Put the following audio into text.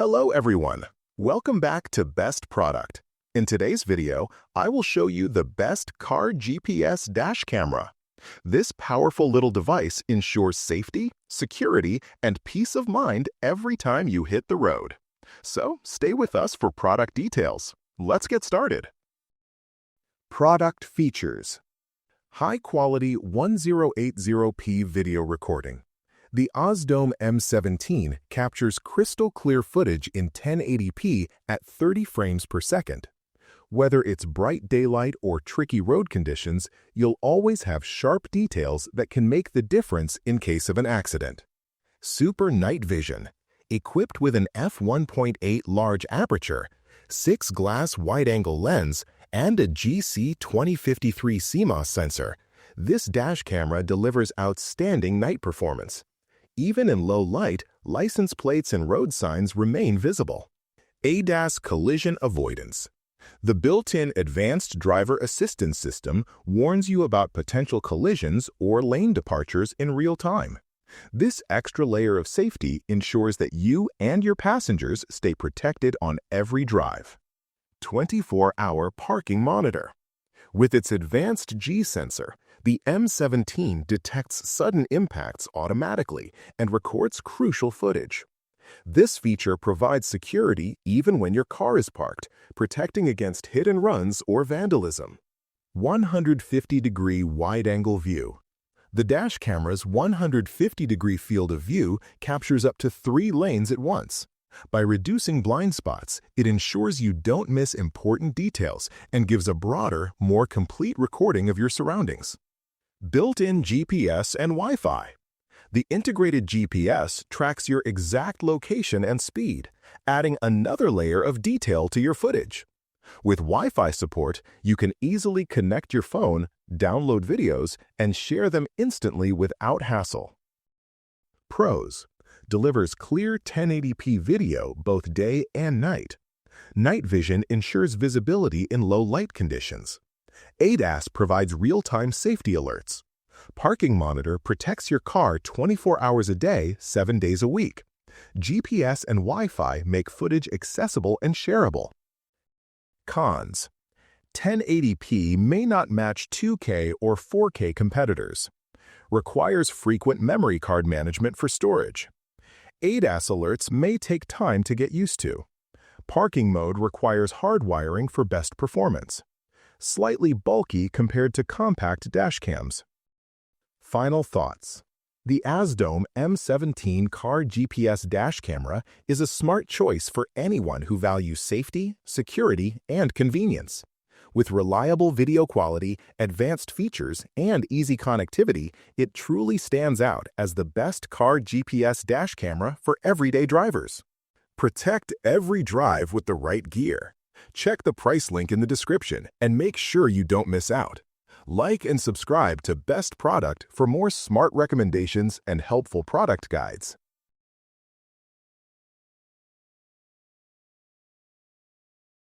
Hello everyone! Welcome back to Best Product. In today's video, I will show you the best car GPS dash camera. This powerful little device ensures safety, security, and peace of mind every time you hit the road. So stay with us for product details. Let's get started. Product features: high-quality 1080p video recording. The Osdome M17 captures crystal-clear footage in 1080p at 30 frames per second. Whether it's bright daylight or tricky road conditions, you'll always have sharp details that can make the difference in case of an accident. Super Night Vision. Equipped with an f1.8 large aperture, 6-glass wide-angle lens, and a GC2053 CMOS sensor, this dash camera delivers outstanding night performance. Even in low light, license plates and road signs remain visible. ADAS collision avoidance. The built-in advanced driver assistance system warns you about potential collisions or lane departures in real time. This extra layer of safety ensures that you and your passengers stay protected on every drive. 24-hour parking monitor. With its advanced G sensor, the M17 detects sudden impacts automatically and records crucial footage. This feature provides security even when your car is parked, protecting against hit and runs or vandalism. 150-degree wide-angle view. The dash camera's 150-degree field of view captures up to 3 lanes at once. By reducing blind spots, it ensures you don't miss important details and gives a broader, more complete recording of your surroundings. Built-in GPS and Wi-Fi. The integrated GPS tracks your exact location and speed, adding another layer of detail to your footage. With Wi-Fi support, you can easily connect your phone, download videos, and share them instantly without hassle. Pros. Delivers clear 1080p video both day and night. Night vision ensures visibility in low light conditions. ADAS provides real-time safety alerts. Parking monitor protects your car 24 hours a day, 7 days a week. GPS and Wi-Fi make footage accessible and shareable. Cons. 1080p may not match 2K or 4K competitors. Requires frequent memory card management for storage. ADAS alerts may take time to get used to. Parking mode requires hardwiring for best performance. Slightly bulky compared to compact dashcams. Final thoughts. The Osdome M17 car GPS dash camera is a smart choice for anyone who values safety, security, and convenience. With reliable video quality, advanced features, and easy connectivity, it truly stands out as the best car GPS dash camera for everyday drivers. Protect every drive with the right gear. Check the price link in the description and make sure you don't miss out. Like and subscribe to Best Product for more smart recommendations and helpful product guides.